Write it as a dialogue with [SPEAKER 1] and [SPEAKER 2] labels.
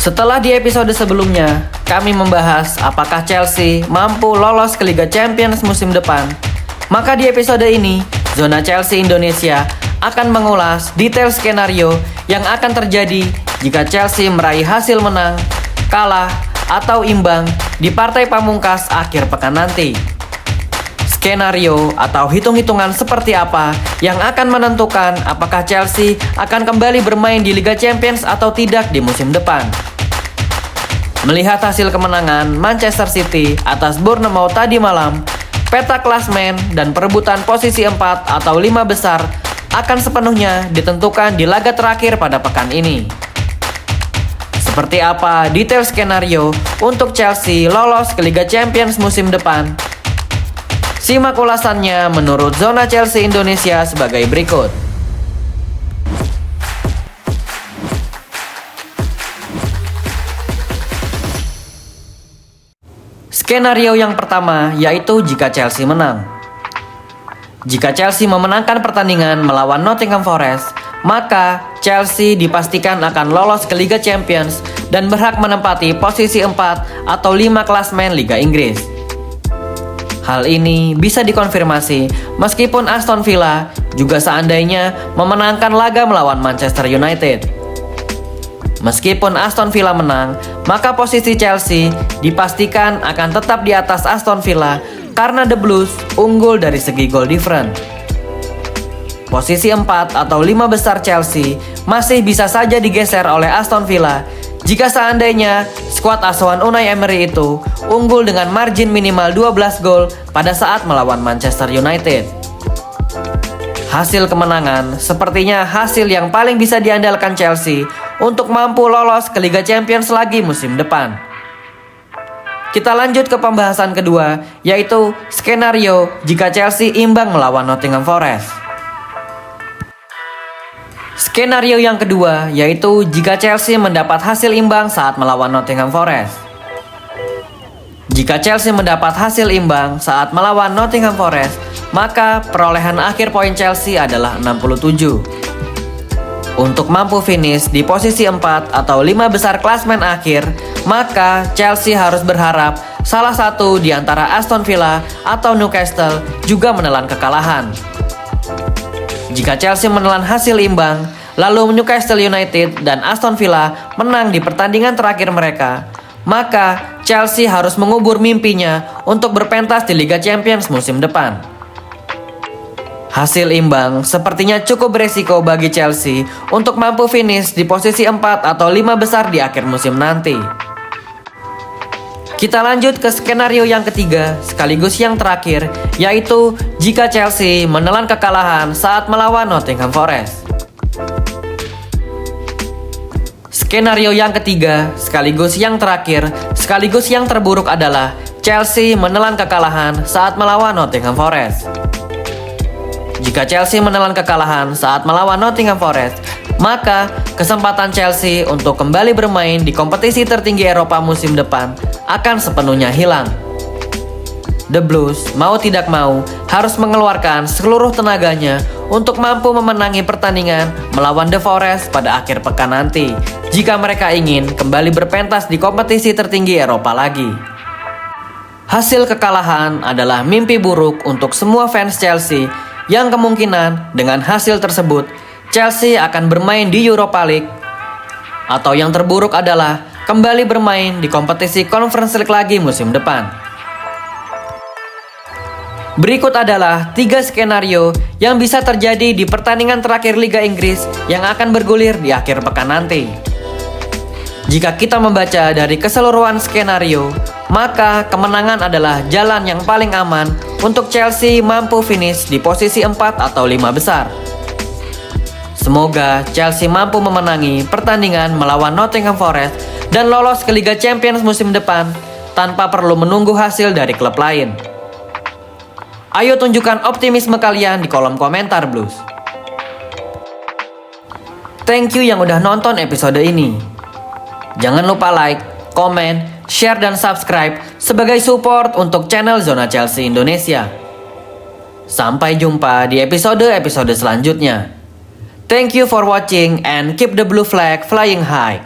[SPEAKER 1] Setelah di episode sebelumnya, kami membahas apakah Chelsea mampu lolos ke Liga Champions musim depan. Maka di episode ini, Zona Chelsea Indonesia akan mengulas detail skenario yang akan terjadi jika Chelsea meraih hasil menang, kalah, atau imbang di partai pamungkas akhir pekan nanti. Skenario atau hitung-hitungan seperti apa yang akan menentukan apakah Chelsea akan kembali bermain di Liga Champions atau tidak di musim depan. Melihat hasil kemenangan Manchester City atas Bournemouth tadi malam, peta klasmen dan perebutan posisi 4 atau 5 besar akan sepenuhnya ditentukan di laga terakhir pada pekan ini. Seperti apa detail skenario untuk Chelsea lolos ke Liga Champions musim depan? Simak ulasannya menurut Zona Chelsea Indonesia sebagai berikut. Skenario yang pertama yaitu jika Chelsea menang. Jika Chelsea memenangkan pertandingan melawan Nottingham Forest, maka Chelsea dipastikan akan lolos ke Liga Champions dan berhak menempati posisi 4 atau 5 klasmen Liga Inggris. Hal ini bisa dikonfirmasi meskipun Aston Villa juga seandainya memenangkan laga melawan Manchester United. Meskipun Aston Villa menang, maka posisi Chelsea dipastikan akan tetap di atas Aston Villa karena The Blues unggul dari segi goal difference. Posisi 4 atau 5 besar Chelsea masih bisa saja digeser oleh Aston Villa jika seandainya skuad asuhan Unai Emery itu unggul dengan margin minimal 12 gol pada saat melawan Manchester United. Hasil kemenangan sepertinya hasil yang paling bisa diandalkan Chelsea untuk mampu lolos ke Liga Champions lagi musim depan. Kita lanjut ke pembahasan kedua, yaitu skenario jika Chelsea imbang melawan Nottingham Forest. Skenario yang kedua yaitu jika Chelsea mendapat hasil imbang saat melawan Nottingham Forest. Jika Chelsea mendapat hasil imbang saat melawan Nottingham Forest, maka perolehan akhir poin Chelsea adalah 67. Untuk mampu finish di posisi 4 atau 5 besar klasmen akhir, maka Chelsea harus berharap salah satu di antara Aston Villa atau Newcastle juga menelan kekalahan. Jika Chelsea menelan hasil imbang, lalu Newcastle United dan Aston Villa menang di pertandingan terakhir mereka, maka Chelsea harus mengubur mimpinya untuk berpentas di Liga Champions musim depan. Hasil imbang sepertinya cukup beresiko bagi Chelsea untuk mampu finish di posisi 4 atau 5 besar di akhir musim nanti. Kita lanjut ke skenario yang ketiga sekaligus yang terakhir, yaitu jika Chelsea menelan kekalahan saat melawan Nottingham Forest. Skenario yang ketiga sekaligus yang terakhir sekaligus yang terburuk adalah Chelsea menelan kekalahan saat melawan Nottingham Forest. Jika Chelsea menelan kekalahan saat melawan Nottingham Forest, maka kesempatan Chelsea untuk kembali bermain di kompetisi tertinggi Eropa musim depan akan sepenuhnya hilang. The Blues mau tidak mau harus mengeluarkan seluruh tenaganya untuk mampu memenangi pertandingan melawan The Forest pada akhir pekan nanti jika mereka ingin kembali berpentas di kompetisi tertinggi Eropa lagi. Hasil kekalahan adalah mimpi buruk untuk semua fans Chelsea yang kemungkinan dengan hasil tersebut Chelsea akan bermain di Europa League, atau yang terburuk adalah kembali bermain di kompetisi Conference League lagi musim depan. Berikut adalah 3 skenario yang bisa terjadi di pertandingan terakhir Liga Inggris yang akan bergulir di akhir pekan nanti. Jika kita membaca dari keseluruhan skenario, maka kemenangan adalah jalan yang paling aman untuk Chelsea mampu finish di posisi 4 atau 5 besar. Semoga Chelsea mampu memenangi pertandingan melawan Nottingham Forest dan lolos ke Liga Champions musim depan tanpa perlu menunggu hasil dari klub lain. Ayo tunjukkan optimisme kalian di kolom komentar Blues. Thank you yang udah nonton episode ini. Jangan lupa like, komen, share, dan subscribe sebagai support untuk channel Zona Chelsea Indonesia. Sampai jumpa di episode-episode selanjutnya. Thank you for watching and keep the blue flag flying high.